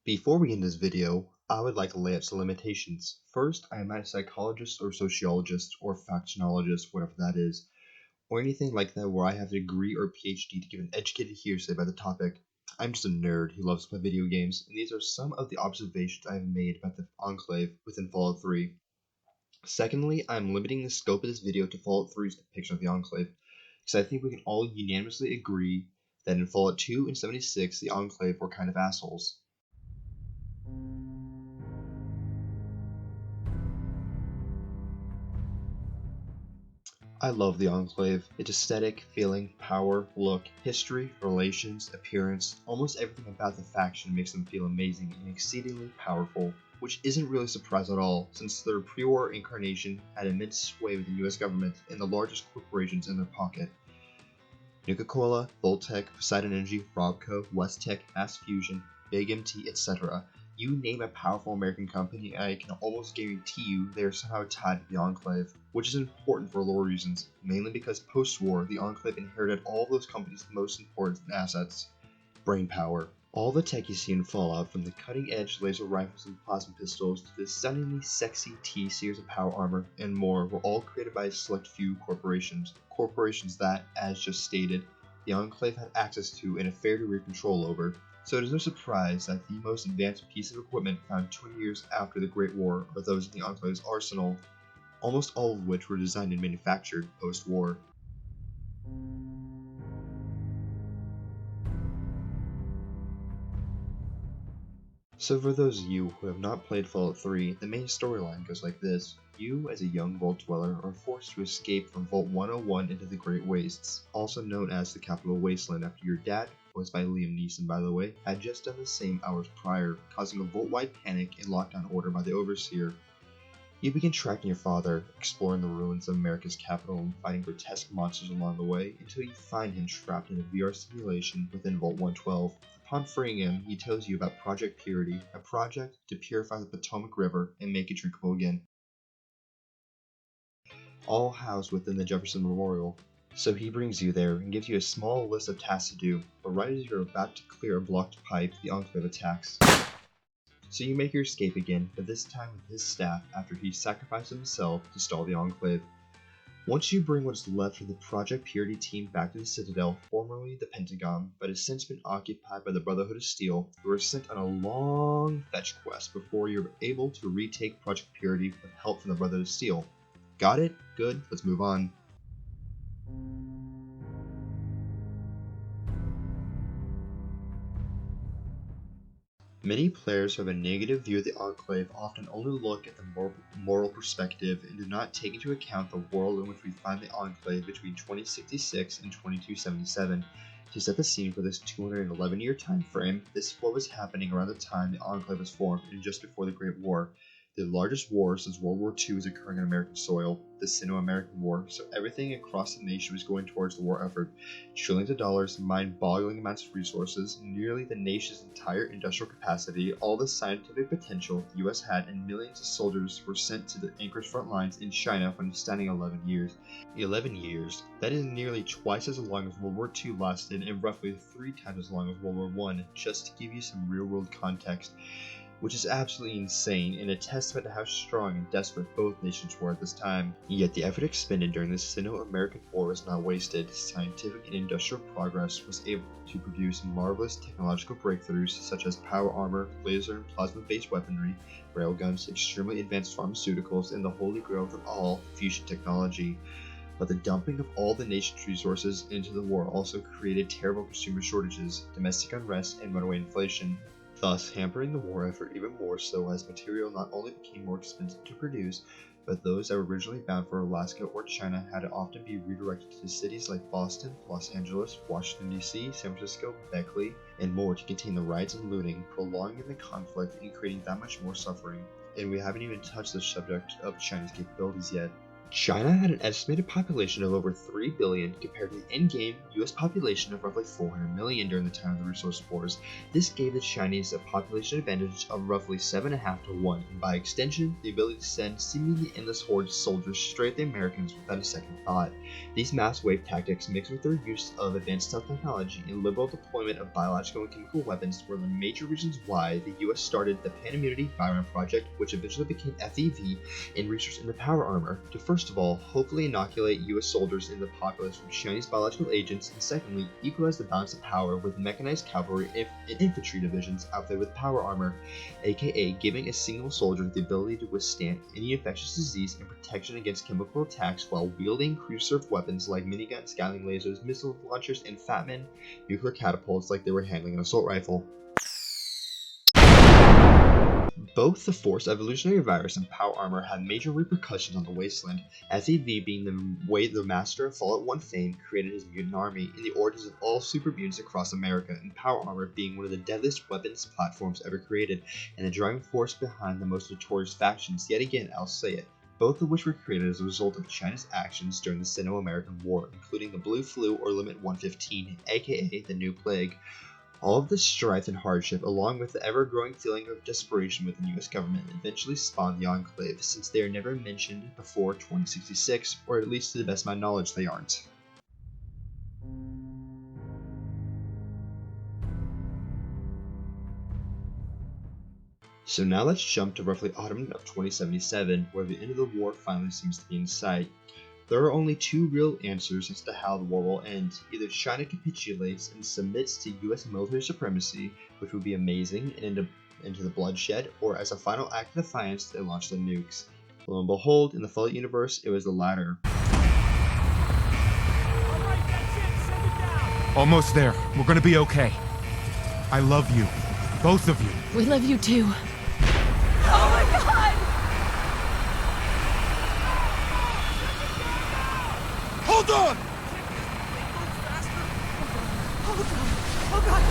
Before we end this video, I would like to lay out some limitations. First, I am not a psychologist or sociologist or factionologist, whatever that is, or anything like that where I have a degree or PhD to give an educated hearsay about the topic. I'm just a nerd who loves to play video games, and these are some of the observations I have made about the Enclave within Fallout 3. Secondly, I'm limiting the scope of this video to Fallout 3's depiction of the Enclave, because I think we can all unanimously agree that in Fallout 2 and 76, the Enclave were kind of assholes. I love the Enclave. Its aesthetic, feeling, power, look, history, relations, appearance, almost everything about the faction makes them feel amazing and exceedingly powerful, which isn't really a surprise at all, since their pre-war incarnation had immense sway with the US government and the largest corporations in their pocket. Nuka-Cola, Voltec, Poseidon Energy, Robco, Westtech, Mass Fusion, Big MT, etc. You name a powerful American company, and I can almost guarantee you they are somehow tied to the Enclave, which is important for lore reasons, mainly because post-war, the Enclave inherited all of those companies' most important assets: brainpower. All the tech you see in Fallout, from the cutting-edge laser rifles and plasma pistols to the stunningly sexy T-series of power armor and more, were all created by a select few corporations. Corporations that, as just stated, the Enclave had access to and a fair degree of control over. So it is no surprise that the most advanced piece of equipment found 20 years after the Great War are those in the Enclave's arsenal, almost all of which were designed and manufactured post-war. So for those of you who have not played Fallout 3, the main storyline goes like this. You, as a young Vault Dweller, are forced to escape from Vault 101 into the Great Wastes, also known as the capital Wasteland, after your dad, voiced by Liam Neeson by the way, had just done the same hours prior, causing a Vault-wide panic and lockdown order by the Overseer. You begin tracking your father, exploring the ruins of America's capital and fighting grotesque monsters along the way, until you find him trapped in a VR simulation within Vault 112. Upon freeing him, he tells you about Project Purity, a project to purify the Potomac River and make it drinkable again, all housed within the Jefferson Memorial. So he brings you there and gives you a small list of tasks to do, but right as you're about to clear a blocked pipe, the Enclave attacks. So you make your escape again, but this time with his staff after he sacrificed himself to stall the Enclave. Once you bring what's left of the Project Purity team back to the Citadel, formerly the Pentagon, but has since been occupied by the Brotherhood of Steel, you are sent on a long fetch quest before you're able to retake Project Purity with help from the Brotherhood of Steel. Got it? Good, let's move on. Many players who have a negative view of the Enclave often only look at the moral perspective and do not take into account the world in which we find the Enclave between 2066 and 2277. To set the scene for this 211-year time frame, this is what was happening around the time the Enclave was formed and just before the Great War. The largest war since World War II is occurring on American soil, the Sino-American War, so everything across the nation was going towards the war effort. Trillions of dollars, mind-boggling amounts of resources, nearly the nation's entire industrial capacity, all the scientific potential the US had, and millions of soldiers were sent to the Anchorage front lines in China for an stunning 11 years. 11 years, that is nearly twice as long as World War II lasted and roughly 3 times as long as World War I, just to give you some real-world context, which is absolutely insane and a testament to how strong and desperate both nations were at this time. Yet the effort expended during the Sino-American War was not wasted. Scientific and industrial progress was able to produce marvelous technological breakthroughs such as power armor, laser and plasma-based weaponry, railguns, extremely advanced pharmaceuticals, and the holy grail of them all, fusion technology. But the dumping of all the nation's resources into the war also created terrible consumer shortages, domestic unrest, and runaway inflation, thus hampering the war effort even more so as material not only became more expensive to produce, but those that were originally bound for Alaska or China had to often be redirected to cities like Boston, Los Angeles, Washington DC, San Francisco, Beckley, and more to contain the riots and looting, prolonging the conflict and creating that much more suffering. And we haven't even touched the subject of China's capabilities yet. China had an estimated population of over 3 billion compared to the in-game US population of roughly 400 million during the time of the Resource Wars. This gave the Chinese a population advantage of roughly 7.5 to 1, and by extension, the ability to send seemingly endless hordes of soldiers straight at the Americans without a second thought. These mass wave tactics, mixed with their use of advanced stealth technology and liberal deployment of biological and chemical weapons, were the major reasons why the US started the Pan-Immunity Byron Project, which eventually became FEV, and research into power armor, to first of all, hopefully inoculate US soldiers in the populace from Chinese biological agents, and secondly, equalize the balance of power with mechanized cavalry and infantry divisions outfitted with power armor, aka giving a single soldier the ability to withstand any infectious disease and protection against chemical attacks while wielding crew-served weapons like miniguns, scouting lasers, missile launchers, and Fatman nuclear catapults like they were handling an assault rifle. Both the Force Evolutionary Virus and Power Armor had major repercussions on the Wasteland, FEV being the way the Master of Fallout 1 fame created his mutant army and the origins of all super mutants across America, and Power Armor being one of the deadliest weapons platforms ever created, and the driving force behind the most notorious factions. Yet again, I'll say it, both of which were created as a result of China's actions during the Sino-American War, including the Blue Flu or Limit 115, aka the New Plague. All of this strife and hardship, along with the ever-growing feeling of desperation within the US government, eventually spawned the Enclave, since they are never mentioned before 2066, or at least to the best of my knowledge they aren't. So now let's jump to roughly autumn of 2077, where the end of the war finally seems to be in sight. There are only two real answers as to how the war will end. Either China capitulates and submits to US military supremacy, which would be amazing, and into the bloodshed, or as a final act of defiance, they launch the nukes. Lo and behold, in the Fallout universe, it was the latter. Alright, that's it, send it down! Almost there. We're gonna be okay. I love you. Both of you. We love you too. Oh my god! Hold on! Oh god!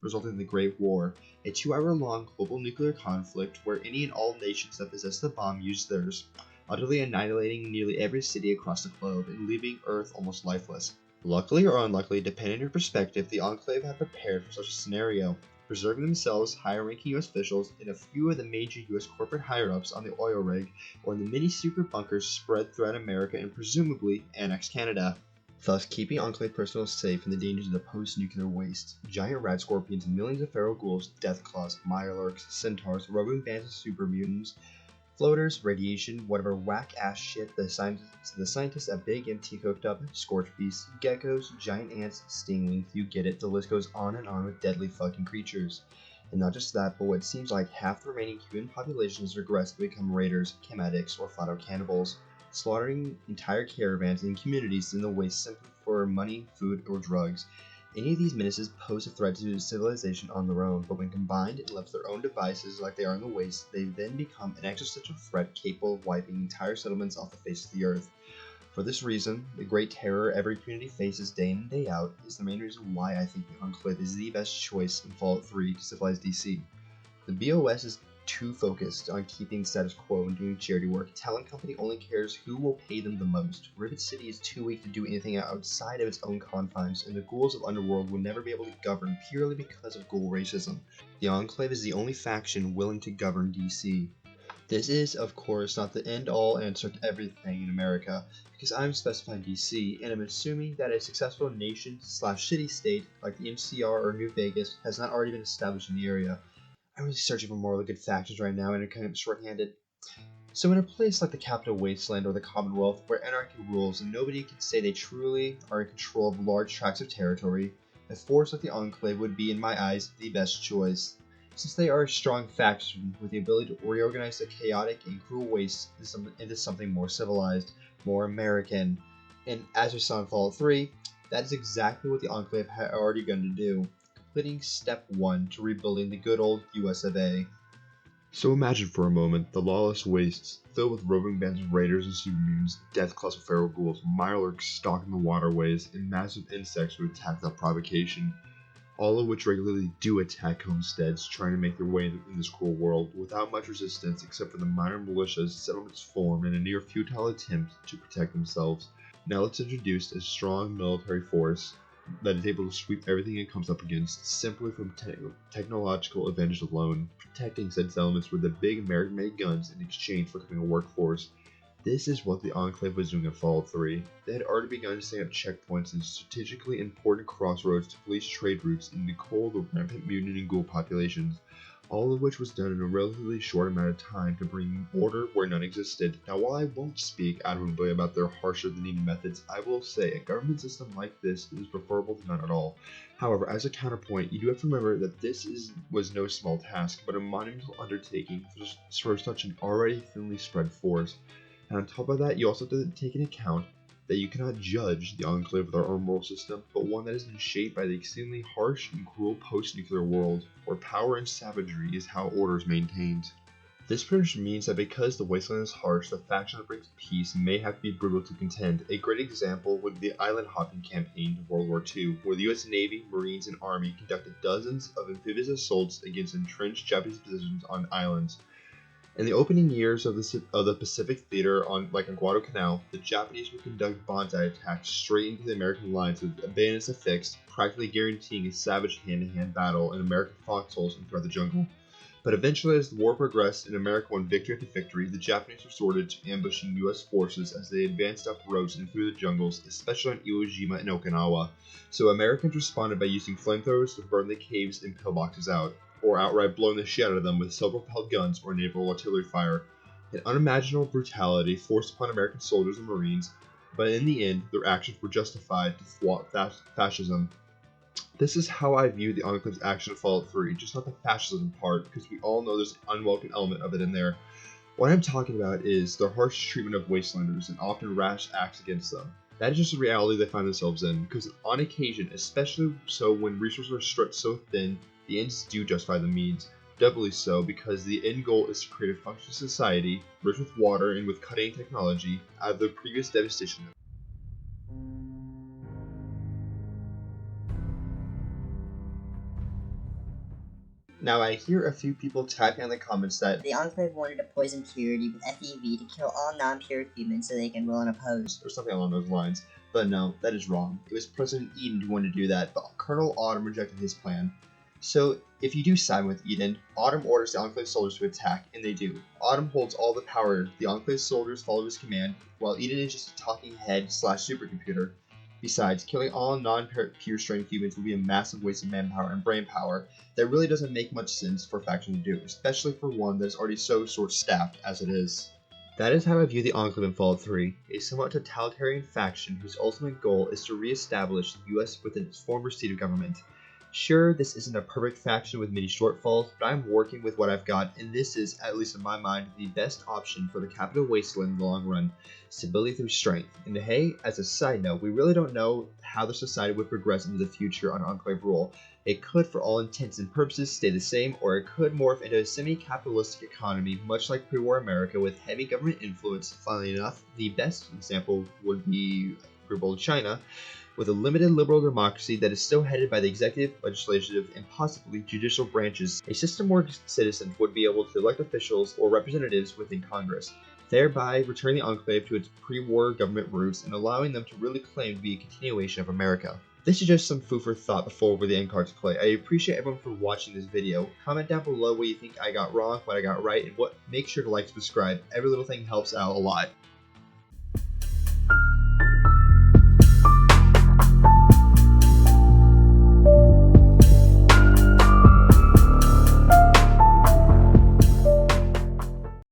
Resulting in the Great War, a 2-hour-long global nuclear conflict where any and all nations that possessed the bomb used theirs, utterly annihilating nearly every city across the globe and leaving Earth almost lifeless. Luckily or unluckily, depending on your perspective, the Enclave had prepared for such a scenario, preserving themselves, higher-ranking US officials, and a few of the major US corporate higher-ups on the oil rig or in the many secret bunkers spread throughout America and presumably annexed Canada, thus keeping Enclave personnel safe from the dangers of the post-nuclear waste. Giant rat scorpions, millions of feral ghouls, deathclaws, mirelurks, centaurs, roving bands of super mutants, floaters, radiation, whatever whack-ass shit the scientists at Big MT cooked up, scorch beasts, geckos, giant ants, stingwings, you get it, the list goes on and on with deadly fucking creatures. And not just that, but what seems like half the remaining human population has regressed to become raiders, chem addicts, or flat-out cannibals, slaughtering entire caravans and communities in the waste simply for money, food, or drugs. Any of these menaces pose a threat to civilization on their own, but when combined and left to their own devices like they are in the waste, they then become an existential threat capable of wiping entire settlements off the face of the earth. For this reason, the great terror every community faces day in and day out is the main reason why I think the Enclave is the best choice in Fallout 3 to civilize DC. The BOS is too focused on keeping status quo and doing charity work. Talent Company only cares who will pay them the most. Rivet City is too weak to do anything outside of its own confines, and the ghouls of Underworld will never be able to govern purely because of ghoul racism. The Enclave is the only faction willing to govern DC. This is, of course, not the end-all answer to everything in America, because I'm specifying DC, and I'm assuming that a successful nation/city-state like the MCR or New Vegas has not already been established in the area. I'm really searching for more good factions right now, and I'm kind of short-handed. So in a place like the capital Wasteland or the Commonwealth, where anarchy rules and nobody can say they truly are in control of large tracts of territory, a force like the Enclave would be, in my eyes, the best choice. Since they are a strong faction with the ability to reorganize the chaotic and cruel waste into something more civilized, more American. And as we saw in Fallout 3, that is exactly what the Enclave had already begun to do, completing step 1 to rebuilding the good old US of A. So imagine for a moment the lawless wastes, filled with roving bands of raiders and super mutants, deathclaws of feral ghouls, mirelurks stalking the waterways, and massive insects who attack without provocation. all of which regularly do attack homesteads trying to make their way in this cruel world without much resistance except for the minor militias settlements form in a near futile attempt to protect themselves. Now let's introduce a strong military force that is able to sweep everything it comes up against simply from technological advantage alone, protecting said settlements with the big American-made guns in exchange for having a workforce. This is what the Enclave was doing in Fallout 3. They had already begun setting up checkpoints and strategically important crossroads to police trade routes and to cull the rampant mutant and ghoul populations, all of which was done in a relatively short amount of time to bring order where none existed. Now, while I won't speak admirably about their harsher than needed methods, I will say a government system like this is preferable to none at all. However, as a counterpoint, you do have to remember that this was no small task, but a monumental undertaking for such an already thinly spread force. And on top of that, you also have to take into account that you cannot judge the Enclave with our own moral system, but one that has been shaped by the extremely harsh and cruel post-nuclear world, where power and savagery is how order is maintained. This pretty much means that because the Wasteland is harsh, the faction that brings peace may have to be brutal to contend. A great example would be the island hopping campaign of World War II, where the US Navy, Marines, and Army conducted dozens of amphibious assaults against entrenched Japanese positions on islands. In the opening years of the Pacific Theater on Guadalcanal, the Japanese would conduct banzai attacks straight into the American lines with bayonets affixed, practically guaranteeing a savage hand-to-hand battle in American foxholes and throughout the jungle. But eventually, as the war progressed and America won victory after victory, the Japanese resorted to ambushing US forces as they advanced up roads and through the jungles, especially on Iwo Jima and Okinawa. So Americans responded by using flamethrowers to burn the caves and pillboxes out, or outright blowing the shit out of them with self-propelled guns or naval artillery fire. An unimaginable brutality forced upon American soldiers and Marines, but in the end, their actions were justified to thwart fascism. This is how I view the Enclave's action in Fallout 3, just not the fascism part, because we all know there's an unwelcome element of it in there. What I'm talking about is their harsh treatment of Wastelanders and often rash acts against them. That is just the reality they find themselves in, because on occasion, especially so when resources are stretched so thin, the ends do justify the means. Doubly so because the end goal is to create a functional society, rich with water and with cutting technology, out of the previous devastation. Now I hear a few people typing in the comments that the Enclave wanted to poison purity with FEV to kill all non-pure humans so they can rule unopposed, or something along those lines, but no, that is wrong. It was President Eden who wanted to do that, but Colonel Autumn rejected his plan. So, if you do side with Eden, Autumn orders the Enclave soldiers to attack, and they do. Autumn holds all the power, the Enclave soldiers follow his command, while Eden is just a talking head / supercomputer. Besides, killing all non-pure strain humans would be a massive waste of manpower and brain power that really doesn't make much sense for a faction to do, especially for one that is already so short-staffed as it is. That is how I view the Enclave in Fallout 3, a somewhat totalitarian faction whose ultimate goal is to re-establish the US within its former seat of government. Sure, this isn't a perfect faction with many shortfalls, but I'm working with what I've got, and this is, at least in my mind, the best option for the capital Wasteland in the long run. Stability through strength. And hey, as a side note, we really don't know how the society would progress into the future on Enclave rule. It could, for all intents and purposes, stay the same, or it could morph into a semi-capitalistic economy, much like pre-war America, with heavy government influence. Funnily enough, the best example would be pre-war China, with a limited liberal democracy that is still headed by the executive, legislative, and possibly judicial branches, a system where citizens would be able to elect officials or representatives within Congress, thereby returning the Enclave to its pre-war government roots and allowing them to really claim to be a continuation of America. This is just some food for thought before the end cards play. I appreciate everyone for watching this video. Comment down below what you think I got wrong, what I got right, and make sure to like and subscribe. Every little thing helps out a lot.